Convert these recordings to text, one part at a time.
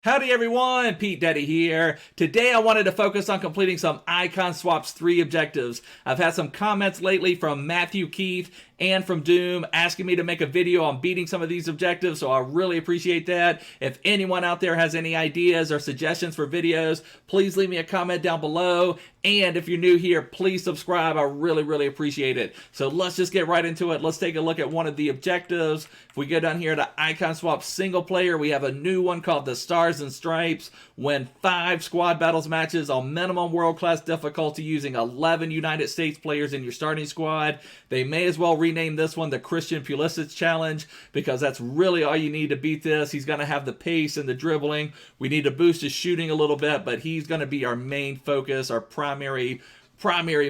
Howdy everyone, Pete Daddy here. Today I wanted to focus on completing some Icon Swaps 3 objectives. I've had some comments lately from Matthew Keith and from Doom asking me to make a video on beating some of these objectives, so I really appreciate that. If anyone out there has any ideas or suggestions for videos, please leave me a comment down below. And if you're new here, please subscribe. I really appreciate it. So let's just get right into it. Let's take a look at one of the objectives. If we go down here to Icon Swap single player, we have a new one called the Stars and Stripes. Win 5 squad battles matches on minimum world-class difficulty using 11 United States players in your starting squad. They may as well rename this one the Christian Pulisic Challenge, because that's really all you need to beat this. He's going to have the pace and the dribbling. We need to boost his shooting a little bit, but he's going to be our main focus, our primary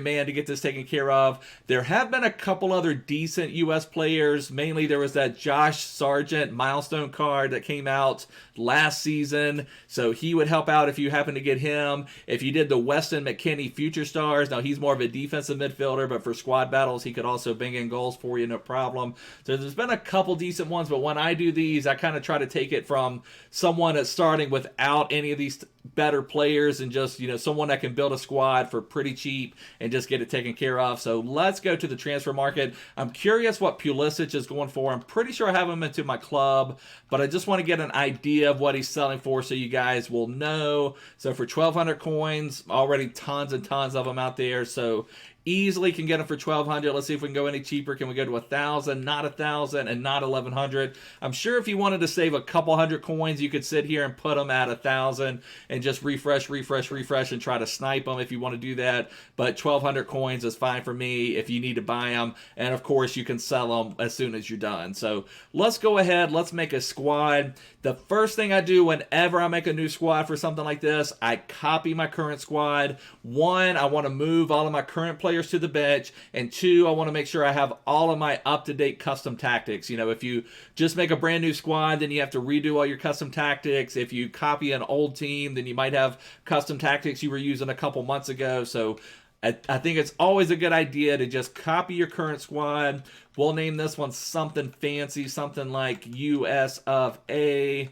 man to get this taken care of. There have been a couple other decent U.S. players. Mainly there was that Josh Sargent milestone card that came out last season, so he would help out if you happen to get him. If you did the Weston McKennie Future Stars, now he's more of a defensive midfielder, but for squad battles he could also bring in goals for you, no problem. So there's been a couple decent ones, but when I do these, I kind of try to take it from someone that's starting without any of these better players and just, someone that can build a squad for pretty cheap and just get it taken care of. So let's go to the transfer market. I'm curious what Pulisic is going for. I'm pretty sure I have him into my club, but I just want to get an idea of what he's selling for so you guys will know. So for 1,200 coins, already tons and tons of them out there. So easily can get them for 1,200. Let's see if we can go any cheaper. Can we go to 1,000, not 1,000, and not 1,100? I'm sure if you wanted to save a couple hundred coins, you could sit here and put them at 1,000 and just refresh, and try to snipe them if you want to do that. But 1,200 coins is fine for me if you need to buy them. And of course, you can sell them as soon as you're done. So let's go ahead. Let's make a squad. The first thing I do whenever I make a new squad for something like this, I copy my current squad. 1, I want to move all of my current players to the bench, and 2, I want to make sure I have all of my up-to-date custom tactics. If you just make a brand new squad, then you have to redo all your custom tactics. If you copy an old team, then you might have custom tactics you were using a couple months ago. So I think it's always a good idea to just copy your current squad. We'll name this one something fancy, something like US of A,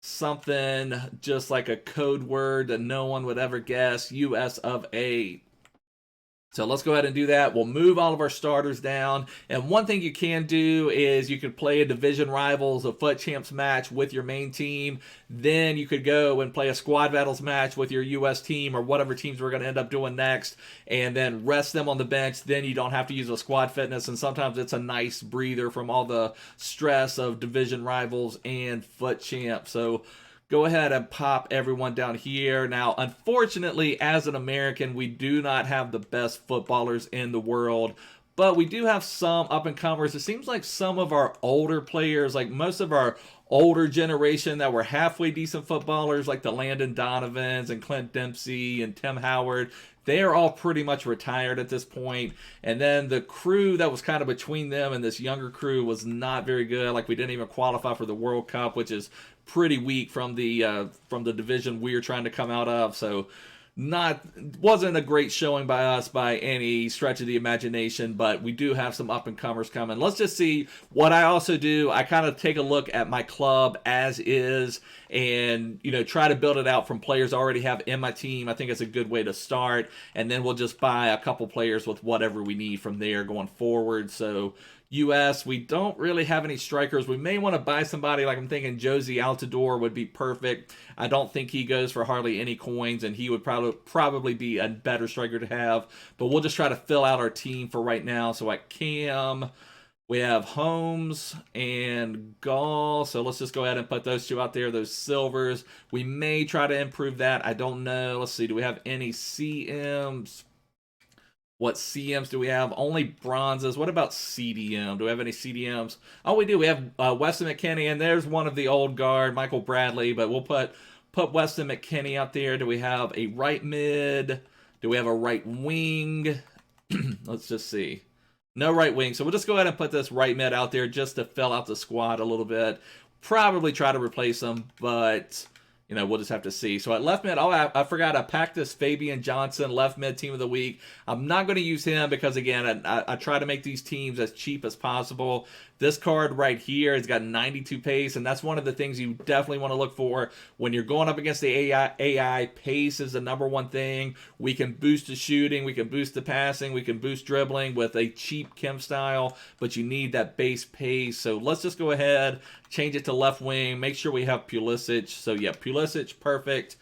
something just like a code word that no one would ever guess, US of A. So let's go ahead and do that. We'll move all of our starters down. And one thing you can do is you could play a division rivals, a foot champs match with your main team. Then you could go and play a squad battles match with your US team or whatever teams we're going to end up doing next, and then rest them on the bench. Then you don't have to use a squad fitness, and sometimes it's a nice breather from all the stress of division rivals and foot champs. So go ahead and pop everyone down here. Now, unfortunately, as an American, we do not have the best footballers in the world, but we do have some up-and-comers. It seems like some of our older players, like most of our older generation that were halfway decent footballers, like the Landon Donovans and Clint Dempsey and Tim Howard, they are all pretty much retired at this point. And then the crew that was kind of between them and this younger crew was not very good. Like, we didn't even qualify for the World Cup, which is pretty weak from the division we're trying to come out of. So wasn't a great showing by us by any stretch of the imagination, but we do have some up-and-comers coming. Let's just see what I also do. I kind of take a look at my club as is and, try to build it out from players I already have in my team. I think it's a good way to start, and then we'll just buy a couple players with whatever we need from there going forward. So US, we don't really have any strikers. We may want to buy somebody, like I'm thinking Josie Altidore would be perfect. I don't think he goes for hardly any coins, and he would probably be a better striker to have. But we'll just try to fill out our team for right now. So at Cam, we have Holmes and Gall. So let's just go ahead and put those two out there, those silvers. We may try to improve that. I don't know. Let's see. Do we have any CMs? What CMs do we have? Only bronzes. What about CDM? Do we have any CDMs? Oh, we do. We have Weston McKennie, and there's one of the old guard, Michael Bradley, but we'll put Weston McKennie out there. Do we have a right mid? Do we have a right wing? Let's just see. No right wing. So we'll just go ahead and put this right mid out there just to fill out the squad a little bit. Probably try to replace him, but we'll just have to see. So at left mid, I forgot, I packed this Fabian Johnson left mid team of the week. I'm not going to use him because, again, I try to make these teams as cheap as possible. This card right here has got 92 pace, and that's one of the things you definitely want to look for when you're going up against the AI. Pace is the #1 thing. We can boost the shooting, we can boost the passing, we can boost dribbling with a cheap chem style, but you need that base pace. So let's just go ahead, change it to left wing, make sure we have Pulisic. So yeah, Pulisic, perfect.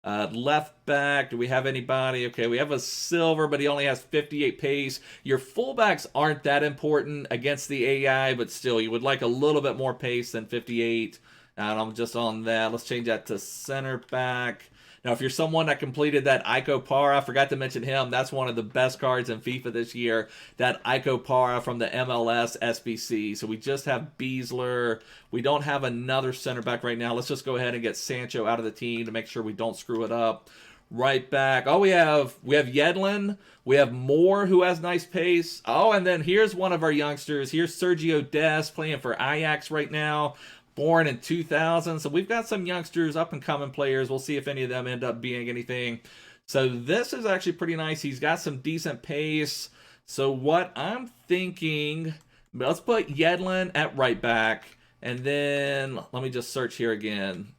Left back, do we have anybody? Okay, we have a silver, but he only has 58 pace. Your fullbacks aren't that important against the AI, but still, you would like a little bit more pace than 58. And I'm just on that. Let's change that to center back. Now, if you're someone that completed that Iko Para, I forgot to mention him. That's one of the best cards in FIFA this year. That Iko Para from the MLS SBC. So we just have Beasler. We don't have another center back right now. Let's just go ahead and get Sancho out of the team to make sure we don't screw it up. Right back. Oh, we have Yedlin. We have Moore, who has nice pace. Oh, and then here's one of our youngsters. Here's Sergio Dest playing for Ajax right now. Born in 2000. So we've got some youngsters, up-and-coming players. We'll see if any of them end up being anything. So this is actually pretty nice. He's got some decent pace. So what I'm thinking, let's put Yedlin at right back. And then let me just search here again.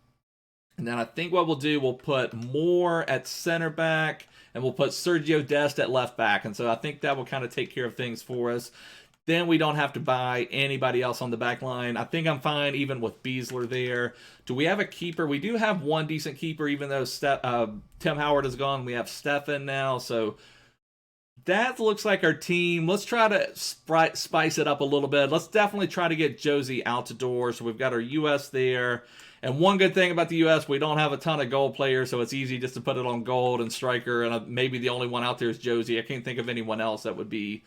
And then I think what we'll do, we'll put Moore at center back. And we'll put Sergio Dest at left back. And so I think that will kind of take care of things for us. Then we don't have to buy anybody else on the back line. I think I'm fine even with Beasler there. Do we have a keeper? We do have one decent keeper, even though Tim Howard is gone. We have Stefan now. So that looks like our team. Let's try to spice it up a little bit. Let's definitely try to get Josie out the door. So we've got our U.S. there. And one good thing about the U.S., we don't have a ton of gold players, so it's easy just to put it on gold and striker. And maybe the only one out there is Josie. I can't think of anyone else that would be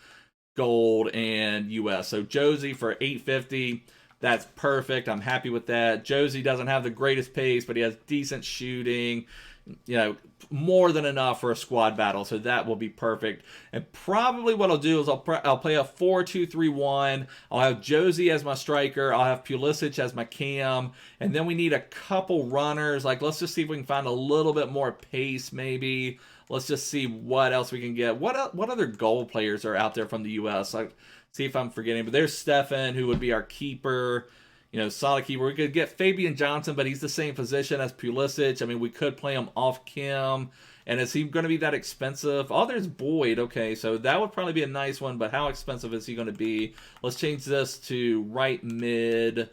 gold and US. So Josie for 850, that's perfect. I'm happy with that. Josie doesn't have the greatest pace, but he has decent shooting. You know, more than enough for a squad battle, so that will be perfect. And probably what I'll do is I'll play a 4-2-3-1. I'll have Josie as my striker. I'll have Pulisic as my cam, and then we need a couple runners. Like, let's just see if we can find a little bit more pace, maybe. Let's just see what else we can get. What other goal players are out there from the U.S.? Like, see if I'm forgetting. But there's Stefan, who would be our keeper. You know, solid keeper. We could get Fabian Johnson, but he's the same position as Pulisic. I mean, we could play him off Kim. And is he going to be that expensive? Oh, there's Boyd. Okay, so that would probably be a nice one, but how expensive is he going to be? Let's change this to right mid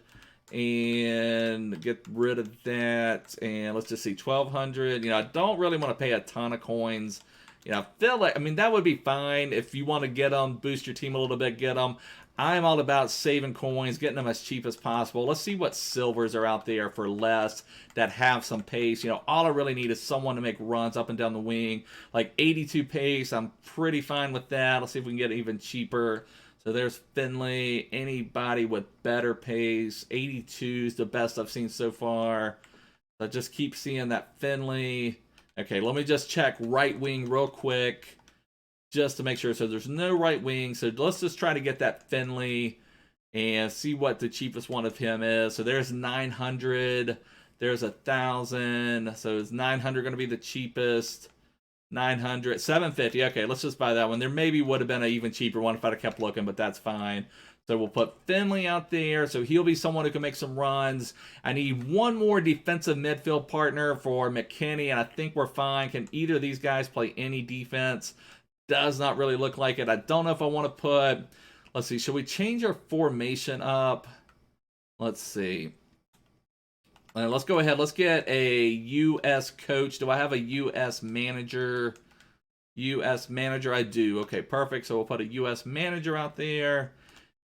and get rid of that. And let's just see, 1,200. You know, I don't really want to pay a ton of coins. You know, I feel like, I mean, that would be fine if you want to get them, boost your team a little bit, get them. I'm all about saving coins, getting them as cheap as possible. Let's see what silvers are out there for less that have some pace. You know, all I really need is someone to make runs up and down the wing. Like 82 pace, I'm pretty fine with that. Let's see if we can get it even cheaper. So there's Finley. Anybody with better pace. 82 is the best I've seen so far. I just keep seeing that Finley. Okay, let me just check right wing real quick, just to make sure. So there's no right wing. So let's just try to get that Finley and see what the cheapest one of him is. So there's 900. There's 1,000. So is 900 going to be the cheapest? 900. 750. Okay, let's just buy that one. There maybe would have been an even cheaper one if I'd have kept looking, but that's fine. So we'll put Finley out there. So he'll be someone who can make some runs. I need one more defensive midfield partner for McKinney, and I think we're fine. Can either of these guys play any defense? Does not really look like it. I don't know if I want to put... Let's see. Should we change our formation up? Let's see. Let's go ahead. Let's get a U.S. coach. Do I have a U.S. manager? U.S. manager, I do. Okay, perfect. So we'll put a U.S. manager out there.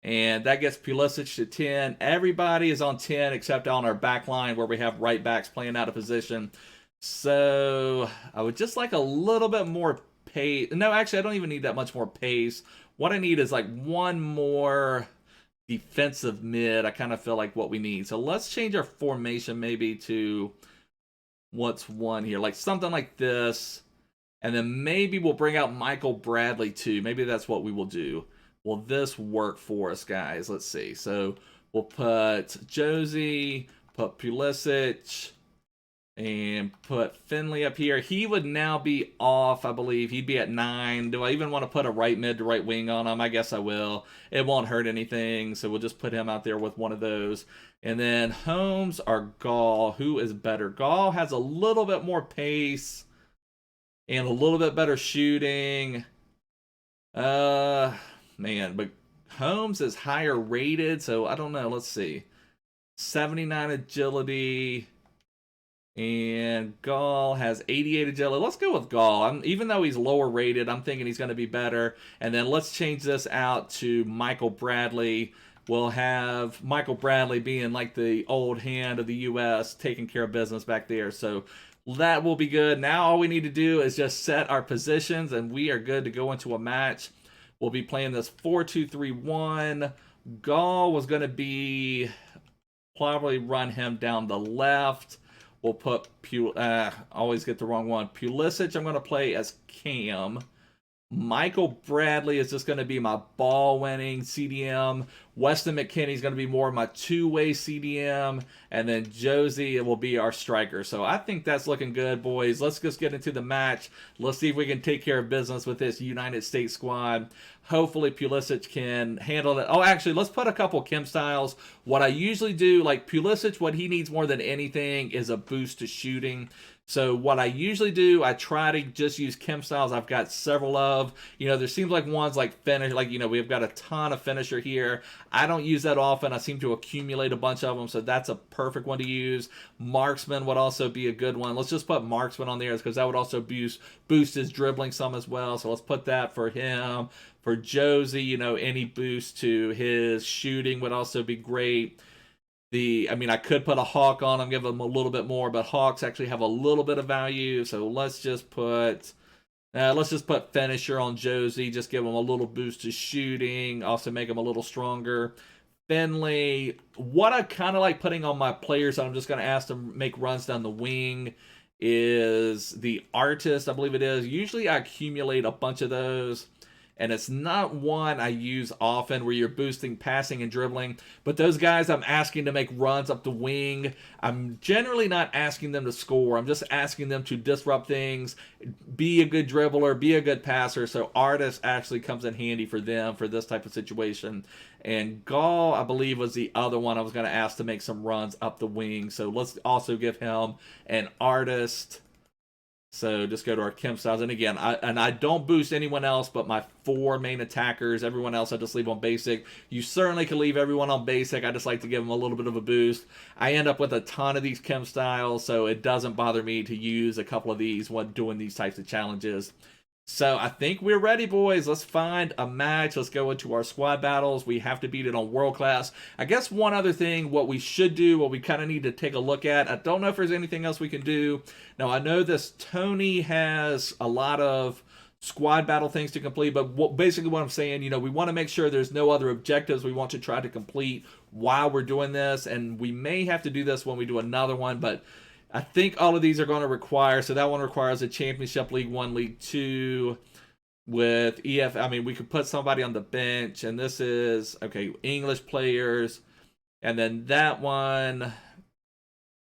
And that gets Pulisic to 10. Everybody is on 10 except on our back line where we have right backs playing out of position. So I would just like a little bit more pace. No, actually, I don't even need that much more pace. What I need is like one more defensive mid. I kind of feel like what we need. So let's change our formation maybe to what's one here. Like something like this. And then maybe we'll bring out Michael Bradley too. Maybe that's what we will do. Will this work for us, guys? Let's see. So we'll put Josie, put Pulisic, and put Finley up here. He would now be off, I believe. He'd be at 9. Do I even want to put a right mid to right wing on him? I guess I will. It won't hurt anything, so we'll just put him out there with one of those. And then Holmes or Gall. Who is better? Gall has a little bit more pace and a little bit better shooting. Man, but Holmes is higher rated, so I don't know. Let's see. 79 agility. And Gall has 88 agility. Let's go with Gall. Even though he's lower rated, I'm thinking he's going to be better. And then let's change this out to Michael Bradley. We'll have Michael Bradley being like the old hand of the U.S. taking care of business back there. So that will be good. Now all we need to do is just set our positions, and we are good to go into a match. We'll be playing this 4-2-3-1. Gall was going to be probably run him down the left. We'll put always get the wrong one. Pulisic, I'm going to play as Cam. Michael Bradley is just going to be my ball-winning CDM. Weston McKennie's going to be more of my two-way CDM. And then Josie will be our striker. So I think that's looking good, boys. Let's just get into the match. Let's see if we can take care of business with this United States squad. Hopefully Pulisic can handle it. Oh, actually, let's put a couple Kim styles. What I usually do, like Pulisic, what he needs more than anything is a boost to shooting. So what I usually do, I try to just use Kim styles. I've got several of. There seems like ones like finish, like, we've got a ton of finisher here. I don't use that often. I seem to accumulate a bunch of them, so that's a perfect one to use. Marksman would also be a good one. Let's just put Marksman on there because that would also boost his dribbling some as well. So let's put that for him. For Josie, any boost to his shooting would also be great. I could put a Hawk on him, give him a little bit more, but Hawks actually have a little bit of value. So let's just put finisher on Josie, just give him a little boost to shooting, also make him a little stronger. Finley, what I kind of like putting on my players, I'm just going to ask them to make runs down the wing, is the artist, I believe it is. Usually I accumulate a bunch of those. And it's not one I use often where you're boosting passing and dribbling. But those guys I'm asking to make runs up the wing. I'm generally not asking them to score. I'm just asking them to disrupt things, be a good dribbler, be a good passer. So artist actually comes in handy for them for this type of situation. And Gall, I believe, was the other one I was going to ask to make some runs up the wing. So let's also give him an artist. So just go to our Kim styles. And again, I don't boost anyone else but my 4 main attackers. Everyone else I just leave on basic. You certainly can leave everyone on basic. I just like to give them a little bit of a boost. I end up with a ton of these Kim styles, so it doesn't bother me to use a couple of these when doing these types of challenges. So I think we're ready, boys. Let's find a match. Let's go into our squad battles. We have to beat it on world class. I guess one other thing, what we should do, what we kind of need to take a look at, I don't know if there's anything else we can do. Now, I know this Tony has a lot of squad battle things to complete, but basically what I'm saying, we want to make sure there's no other objectives we want to try to complete while we're doing this, and we may have to do this when we do another one, but I think all of these are going to require, so that one requires a Championship, League 1, League 2 with EF. We could put somebody on the bench, and this is, okay, English players, and then that one,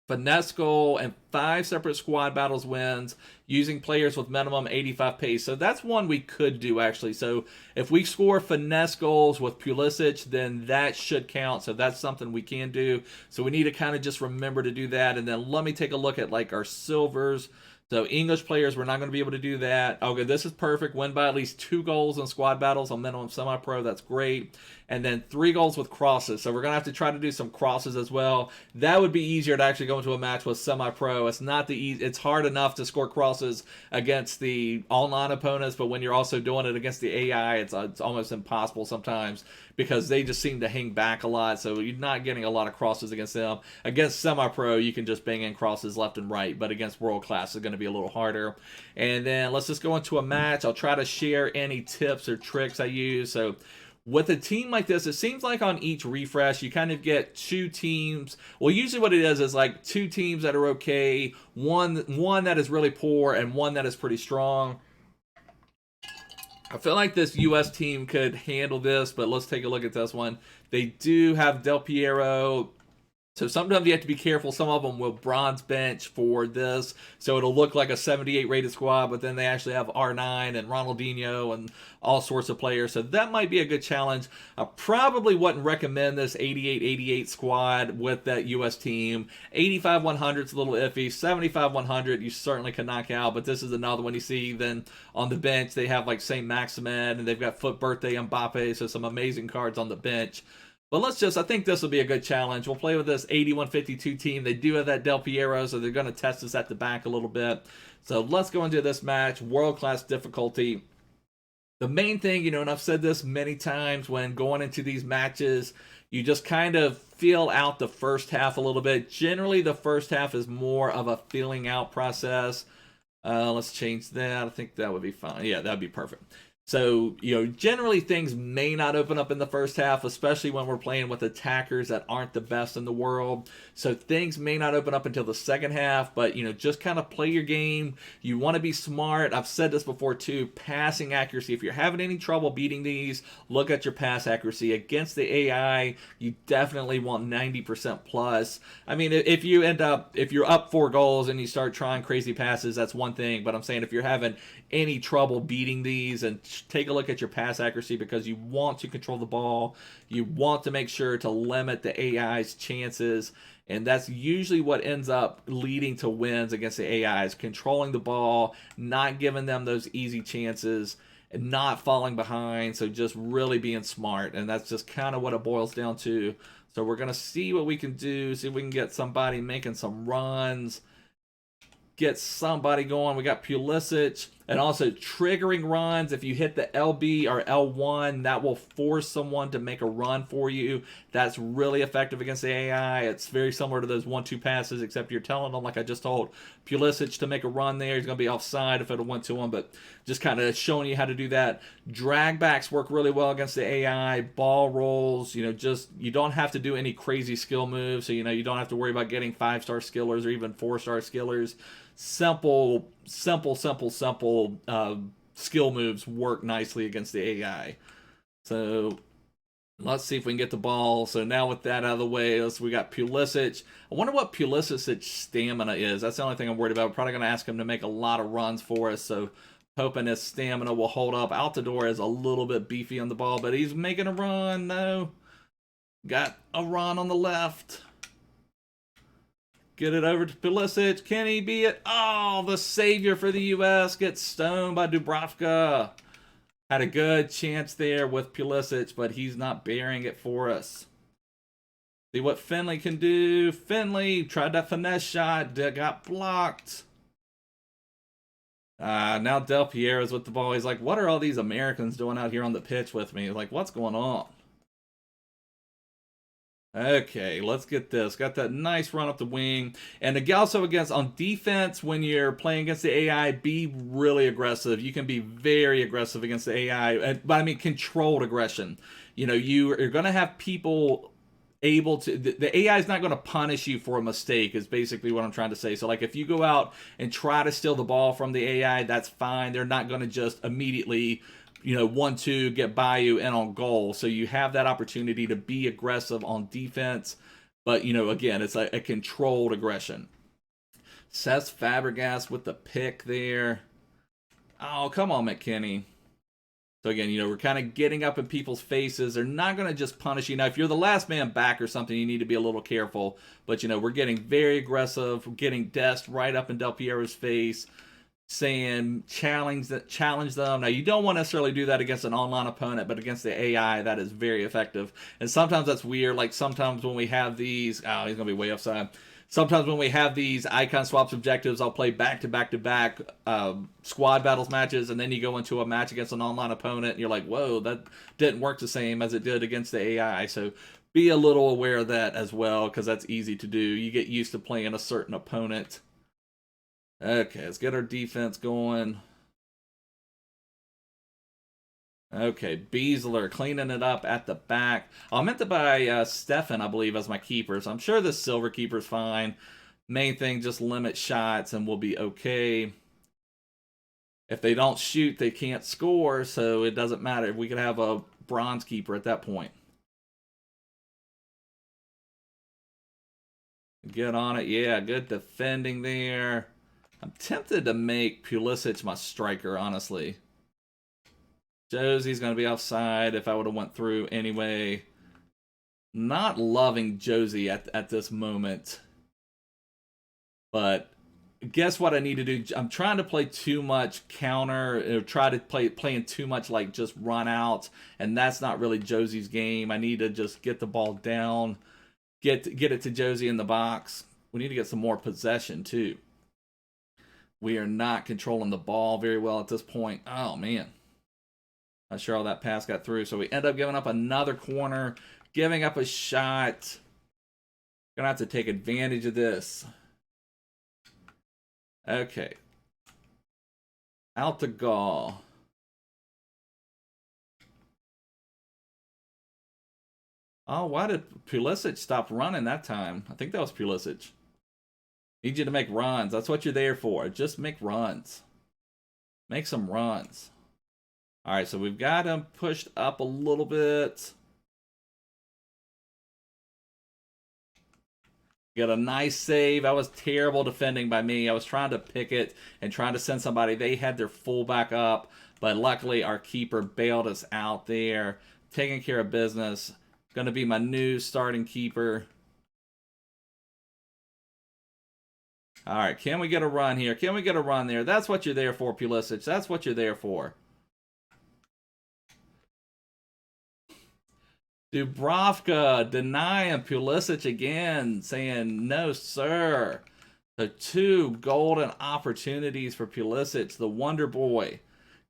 finesse goal, and 5 separate squad battles wins using players with minimum 85 pace. So that's one we could do, actually. So if we score finesse goals with Pulisic, then that should count. So that's something we can do. So we need to kind of just remember to do that. And then let me take a look at like our silvers. So English players, we're not going to be able to do that. Okay, this is perfect. Win by at least 2 goals in squad battles on minimum semi-pro. That's great. And then 3 goals with crosses. So we're going to have to try to do some crosses as well. That would be easier to actually go into a match with semi-pro. It's not the easy. It's hard enough to score crosses against the online opponents, but when you're also doing it against the AI, it's almost impossible sometimes because they just seem to hang back a lot. So you're not getting a lot of crosses against them. Against semi-pro, you can just bang in crosses left and right, but against world class, it's going to be a little harder. And then let's just go into a match. I'll try to share any tips or tricks I use. So with a team like this, it seems like on each refresh, you kind of get 2 teams. Well, usually what it is like 2 teams that are okay, one that is really poor, and one that is pretty strong. I feel like this U.S. team could handle this, but let's take a look at this one. They do have Del Piero, So sometimes you have to be careful. Some of them will bronze bench for this, so it'll look like a 78 rated squad, but then they actually have R9 and Ronaldinho and all sorts of players. So that might be a good challenge. I probably wouldn't recommend this 88-88 squad with that US team. 85-100 is a little iffy. 75-100 you certainly can knock out, but this is another one you see. Then on the bench they have like Saint Maximin, and they've got Foot Birthday Mbappe, so some amazing cards on the bench. But I think this will be a good challenge. We'll play with this 81-52 team. They do have that Del Piero, so they're going to test us at the back a little bit. So let's go into this match. World-class difficulty. The main thing, and I've said this many times when going into these matches, you just kind of feel out the first half a little bit. Generally, the first half is more of a feeling out process. Let's change that. I think that would be fine. Yeah, that would be perfect. So, generally things may not open up in the first half, especially when we're playing with attackers that aren't the best in the world. So things may not open up until the second half, but, just kind of play your game. You want to be smart. I've said this before too, passing accuracy. If you're having any trouble beating these, look at your pass accuracy. Against the AI, you definitely want 90% plus. I mean, if you're up 4 goals and you start trying crazy passes, that's one thing. But I'm saying if you're having any trouble beating these, and take a look at your pass accuracy, because you want to control the ball. You want to make sure to limit the AI's chances, and that's usually what ends up leading to wins against the AIs. Controlling the ball, not giving them those easy chances, and not falling behind. So just really being smart, and that's just kind of what it boils down to. So we're going to see what we can do, see if we can get somebody making some runs, get somebody going. We got Pulisic, and also triggering runs. If you hit the LB or L1, that will force someone to make a run for you. That's really effective against the AI. It's very similar to those 1-2 passes, except you're telling them, like I just told Pulisic, to make a run there. He's going to be offside if it went to him, but just kind of showing you how to do that. Drag backs work really well against the AI. Ball rolls, you don't have to do any crazy skill moves, so you don't have to worry about getting 5-star skillers or even 4-star skillers. Simple skill moves work nicely against the AI. So let's see if we can get the ball. So now with that out of the way, we got Pulisic. I wonder what Pulisic's stamina is. That's the only thing I'm worried about. We're probably going to ask him to make a lot of runs for us, so hoping his stamina will hold up. Altidore is a little bit beefy on the ball, but he's making a run. No. Got a run on the left. Get it over to Pulisic. Can he be it? Oh, the savior for the U.S. gets stoned by Dubravka. Had a good chance there with Pulisic, but he's not bearing it for us. See what Finley can do. Finley tried that finesse shot. Got blocked. Now Del Piero's with the ball. He's like, what are all these Americans doing out here on the pitch with me? Like, what's going on? Okay, let's get this. Got that nice run up the wing. And also on defense, when you're playing against the AI, be really aggressive. You can be very aggressive against the AI, but I mean controlled aggression. You're going to have people able to, the AI is not going to punish you for a mistake, is basically what I'm trying to say. So like if you go out and try to steal the ball from the AI, that's fine. They're not going to just immediately 1-2 get by you and on goal. So you have that opportunity to be aggressive on defense, but again, it's a controlled aggression. Cesc Fabregas with the pick there. Oh, come on, McKinney. So again, we're kind of getting up in people's faces. They're not going to just punish you. Now, if you're the last man back or something, you need to be a little careful. But we're getting very aggressive. We're getting Dest right up in Del Piero's face, saying challenge them. Now, you don't want to necessarily do that against an online opponent, but against the AI, that is very effective. And sometimes that's weird. Like sometimes when we have these, he's going to be way offside. Sometimes when we have these icon swaps objectives, I'll play back-to-back squad battles matches, and then you go into a match against an online opponent, and you're like, whoa, that didn't work the same as it did against the AI. So be a little aware of that as well, because that's easy to do. You get used to playing a certain opponent. Okay, let's get our defense going. Okay, Beasler cleaning it up at the back. I meant to buy Stefan, I believe, as my keeper. So I'm sure the silver keeper's fine. Main thing, just limit shots and we'll be okay. If they don't shoot, they can't score, so it doesn't matter. We could have a bronze keeper at that point. Get on it. Yeah, good defending there. I'm tempted to make Pulisic my striker, honestly. Josie's going to be offside if I would have went through anyway. Not loving Josie at this moment. But guess what I need to do? I'm trying to play too much counter, or try to playing too much like just run out, and that's not really Josie's game. I need to just get the ball down, get it to Josie in the box. We need to get some more possession too. We are not controlling the ball very well at this point. Oh man. Not sure how that pass got through. So we end up giving up another corner, giving up a shot. Gonna have to take advantage of this. Okay. Out to goal. Oh, why did Pulisic stop running that time? I think that was Pulisic. Need you to make runs. That's what you're there for. Just make runs. Make some runs. All right, so we've got him pushed up a little bit. Got a nice save. That was terrible defending by me. I was trying to pick it and trying to send somebody. They had their fullback up, but luckily our keeper bailed us out there. Taking care of business. Going to be my new starting keeper. All right, can we get a run here? Can we get a run there? That's what you're there for, Pulisic. That's what you're there for. Dubravka denying Pulisic again, saying, no, sir. The 2 golden opportunities for Pulisic, the Wonder Boy.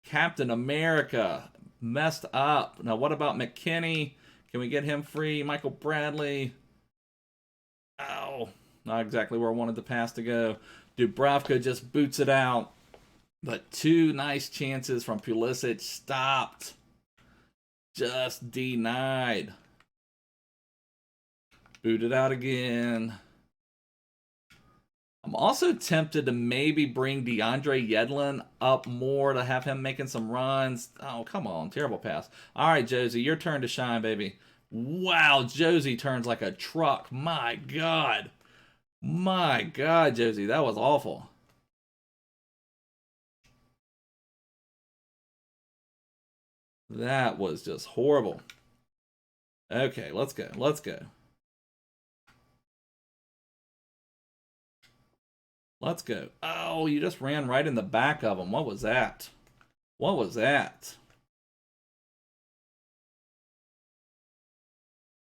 Captain America messed up. Now, what about McKinney? Can we get him free? Michael Bradley. Oh, not exactly where I wanted the pass to go. Dubravka just boots it out. But 2 nice chances from Pulisic stopped. Just denied. Booted out again. I'm also tempted to maybe bring DeAndre Yedlin up more to have him making some runs. Oh, come on. Terrible pass. All right, Josie, your turn to shine, baby. Wow, Josie turns like a truck. My God. My God, Josie, that was awful. That was just horrible. Okay, let's go. Let's go. Let's go. Oh, you just ran right in the back of him. What was that? What was that?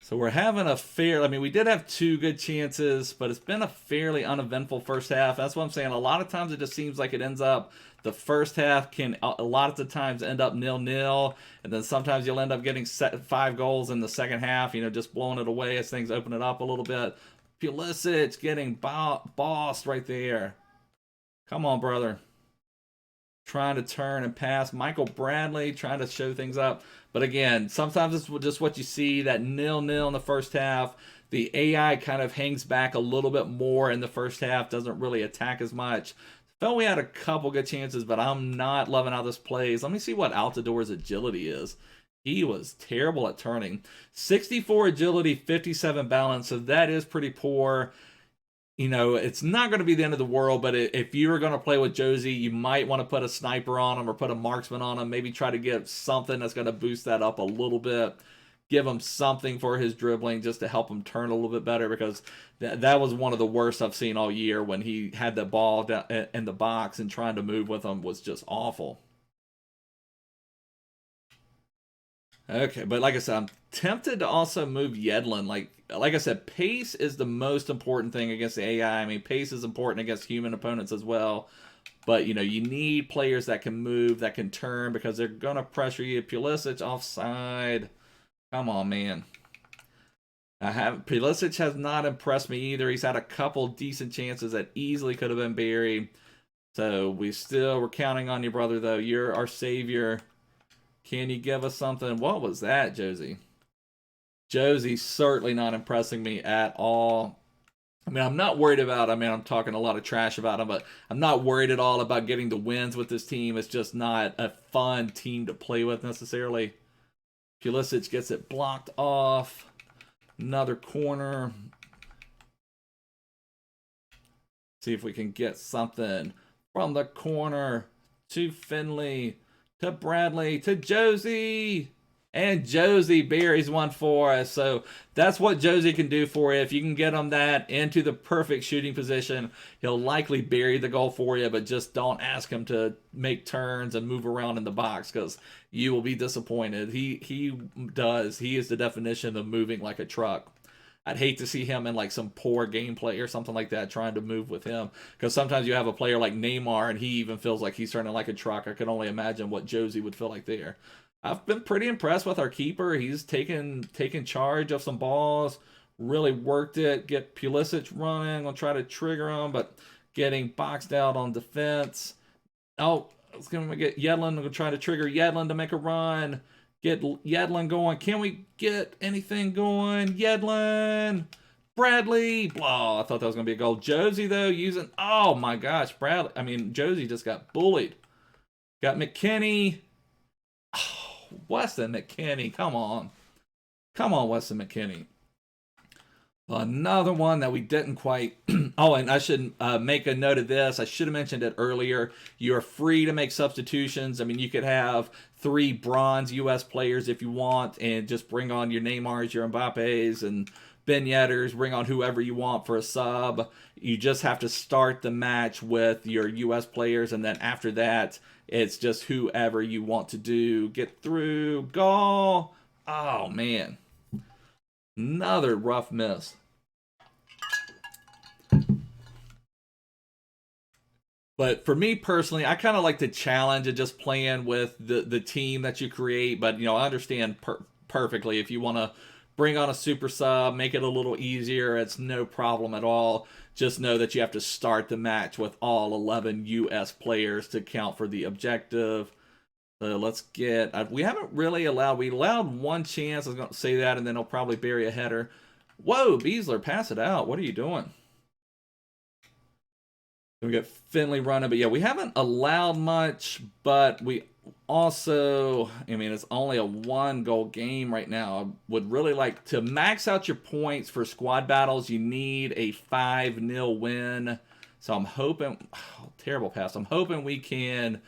So we're having a fair, I mean, we did have 2 good chances, but it's been a fairly uneventful first half. That's what I'm saying. A lot of times it just seems like it ends up, the first half can a lot of the times end up 0-0, and then sometimes you'll end up getting 5 goals in the second half, you know, just blowing it away as things open it up a little bit. Pulisic getting bossed right there. Come on, brother. Trying to turn and pass. Michael Bradley trying to show things up. But again, sometimes it's just what you see, that 0-0 in the first half. The AI kind of hangs back a little bit more in the first half, doesn't really attack as much. Felt we had a couple good chances, but I'm not loving how this plays. Let me see what Altidor's agility is. He was terrible at turning. 64 agility, 57 balance, so that is pretty poor. You know, it's not going to be the end of the world, but if you were going to play with Josie, you might want to put a sniper on him or put a marksman on him. Maybe try to get something that's going to boost that up a little bit. Give him something for his dribbling just to help him turn a little bit better, because that was one of the worst I've seen all year when he had the ball down in the box and trying to move with him was just awful. Okay, but like I said, I'm tempted to also move Yedlin. Like I said, pace is the most important thing against the AI. I mean, pace is important against human opponents as well. But, you know, you need players that can move, that can turn, because they're going to pressure you. Pulisic offside. Come on, man. Pulisic has not impressed me either. He's had a couple decent chances that easily could have been buried. So we're counting on you, brother, though. You're our savior. Can you give us something? What was that, Josie? Josie's certainly not impressing me at all. I mean, I'm not worried about, I mean, I'm talking a lot of trash about him, but I'm not worried at all about getting the wins with this team. It's just not a fun team to play with necessarily. Pulisic gets it blocked off. Another corner. See if we can get something from the corner to Finley, to Bradley, to Josie. And Josie buries one for us. So that's what Josie can do for you. If you can get him that into the perfect shooting position, he'll likely bury the goal for you, but just don't ask him to make turns and move around in the box because you will be disappointed. He does. He is the definition of moving like a truck. I'd hate to see him in like some poor gameplay or something like that trying to move with him. Because sometimes you have a player like Neymar and he even feels like he's turning like a truck. I can only imagine what Josie would feel like there. I've been pretty impressed with our keeper. He's taken charge of some balls, really worked it. Get Pulisic running. I'll try to trigger him, but getting boxed out on defense. Oh, it's going to get Yedlin. I'm going to try to trigger Yedlin to make a run. Get Yedlin going. Can we get anything going? Yedlin. Bradley. Blah. I thought that was going to be a goal. Josie, though, using... Oh, my gosh. Bradley. I mean, Josie just got bullied. Got McKinney. Oh, Weston McKinney. Come on. Come on, Weston McKinney. Another one that we didn't quite... Oh, and I should make a note of this. I should have mentioned it earlier. You're free to make substitutions. I mean, you could have 3 bronze U.S. players if you want and just bring on your Neymars, your Mbappes, and Ben Yedders. Bring on whoever you want for a sub. You just have to start the match with your U.S. players, and then after that, it's just whoever you want to do. Get through. Goal. Oh, man. Another rough miss. But for me personally, I kind of like the challenge of just playing with the team that you create. But, I understand perfectly if you want to bring on a super sub, make it a little easier, it's no problem at all. Just know that you have to start the match with all 11 U.S. players to count for the objective. So let's get... we haven't really allowed... We allowed one chance. I was going to say that, and then he'll probably bury a header. Whoa, Beasler, pass it out. What are you doing? We got Finley running. But, yeah, we haven't allowed much, but we also... I mean, it's only a 1-goal game right now. I would really like to max out your points for squad battles. You need a 5-0 win. So I'm hoping... Oh, terrible pass. I'm hoping we can...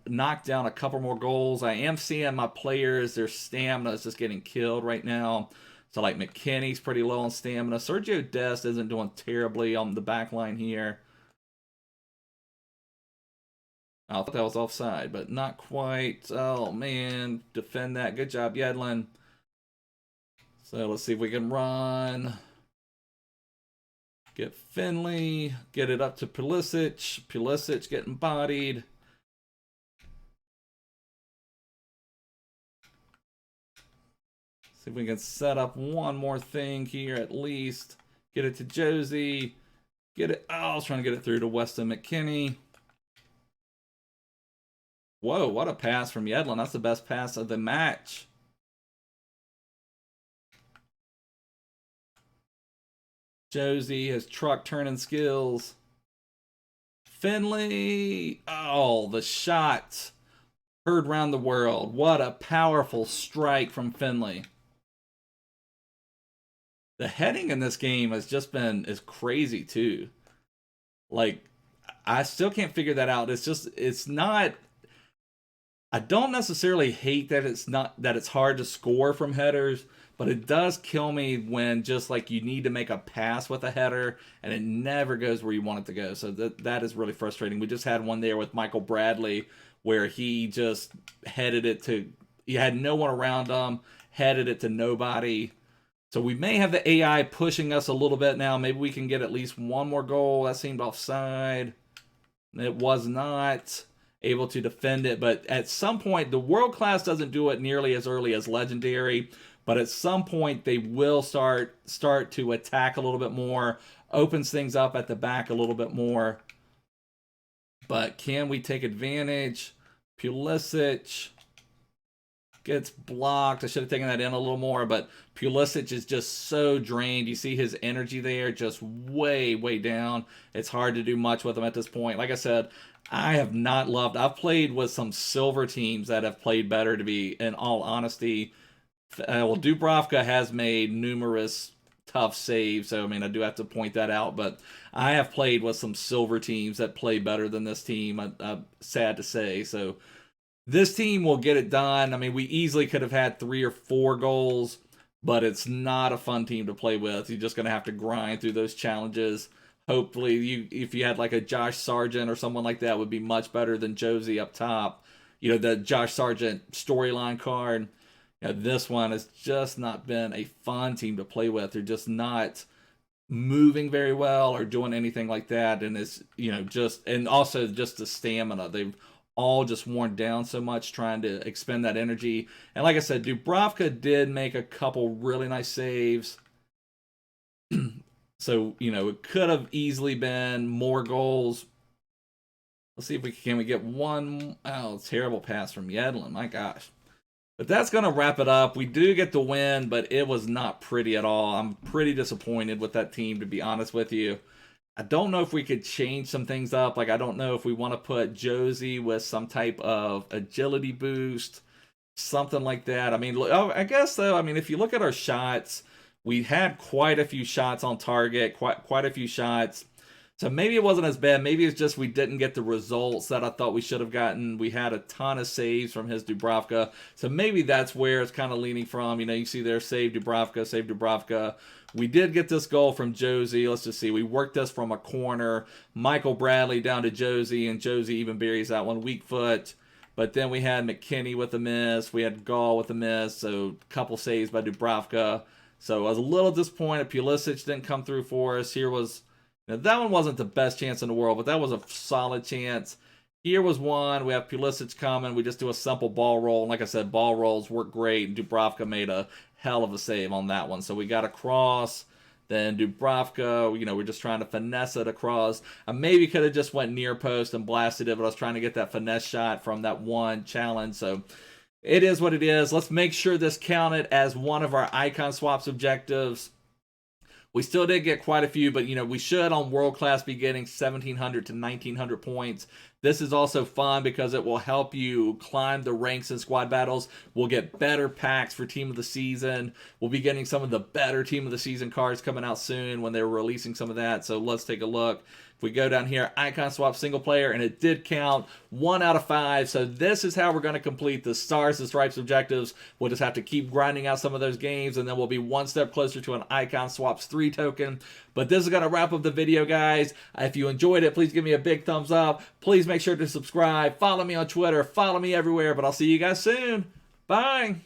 knock down a couple more goals. I am seeing my players, their stamina is just getting killed right now. So like McKinney's pretty low on stamina. Sergio Dest isn't doing terribly on the back line here. I thought that was offside, but not quite. Oh man, defend that. Good job, Yedlin. So let's see if we can run. Get Finley. Get it up to Pulisic. Pulisic getting bodied. See if we can set up one more thing here at least. Get it to Josie. Get it. Oh, I was trying to get it through to Weston McKinney. Whoa, what a pass from Yedlin. That's the best pass of the match. Josie, his truck turning skills. Finley. Oh, the shot. Heard round the world. What a powerful strike from Finley. The heading in this game has just been is crazy too. Like, I still can't figure that out. It's not... I don't necessarily hate that it's hard to score from headers, but it does kill me when just like you need to make a pass with a header and it never goes where you want it to go. So that is really frustrating. We just had one there with Michael Bradley where he just headed it to... He had no one around him, headed it to nobody. So we may have the AI pushing us a little bit now. Maybe we can get at least one more goal. That seemed offside. It was not able to defend it. But at some point, the world class doesn't do it nearly as early as legendary. But at some point, they will start to attack a little bit more. Opens things up at the back a little bit more. But can we take advantage? Pulisic gets blocked. I should have taken that in a little more, but Pulisic is just so drained. You see his energy there just way, way down. It's hard to do much with him at this point. Like I said, I have not loved... I've played with some silver teams that have played better, to be in all honesty. Well, Dubravka has made numerous tough save. So, I mean, I do have to point that out. But I have played with some silver teams that play better than this team, I'm sad to say. So, this team will get it done. I mean, we easily could have had 3 or 4 goals, but it's not a fun team to play with. You're just going to have to grind through those challenges. Hopefully, if you had like a Josh Sargent or someone like that, would be much better than Josie up top. You know, the Josh Sargent storyline card. You know, this one has just not been a fun team to play with. They're just not moving very well or doing anything like that. And it's, you know, just, and also just the stamina. They've all just worn down so much trying to expend that energy. And like I said, Dubravka did make a couple really nice saves. So, you know, it could have easily been more goals. Let's see if we can get one. Oh, terrible pass from Yedlin. My gosh. But that's going to wrap it up. We do get the win, but it was not pretty at all. I'm pretty disappointed with that team, to be honest with you. I don't know if we could change some things up. Like, I don't know if we want to put Josie with some type of agility boost, something like that. I mean, I guess, though, I mean, if you look at our shots, we had quite a few shots on target, quite a few shots. So maybe it wasn't as bad. Maybe it's just we didn't get the results that I thought we should have gotten. We had a ton of saves from his Dubravka. So maybe that's where it's kind of leaning from. You know, you see there, save Dubravka, save Dubravka. We did get this goal from Josie. Let's just see. We worked this from a corner. Michael Bradley down to Josie, and Josie even buries that one weak foot. But then we had McKinney with a miss. We had Gall with a miss. So a couple saves by Dubravka. So I was a little disappointed. Pulisic didn't come through for us. Here was... Now, that one wasn't the best chance in the world, but that was a solid chance. Here was one. We have Pulisic coming. We just do a simple ball roll. And like I said, ball rolls work great. Dubravka made a hell of a save on that one. So we got a cross. Then Dubravka, you know, we're just trying to finesse it across. I maybe could have just went near post and blasted it, but I was trying to get that finesse shot from that one challenge. So it is what it is. Let's make sure this counted as one of our icon swaps objectives. We still did get quite a few, but, you know, we should on World Class be getting 1,700 to 1,900 points. This is also fun because it will help you climb the ranks in squad battles. We'll get better packs for Team of the Season. We'll be getting some of the better Team of the Season cards coming out soon when they're releasing some of that. So let's take a look. If we go down here, Icon Swap single player, and it did count 1 out of 5. So this is how we're going to complete the Stars and Stripes objectives. We'll just have to keep grinding out some of those games, and then we'll be one step closer to an Icon Swaps 3 token. But this is going to wrap up the video, guys. If you enjoyed it, please give me a big thumbs up. Please make sure to subscribe. Follow me on Twitter. Follow me everywhere. But I'll see you guys soon. Bye.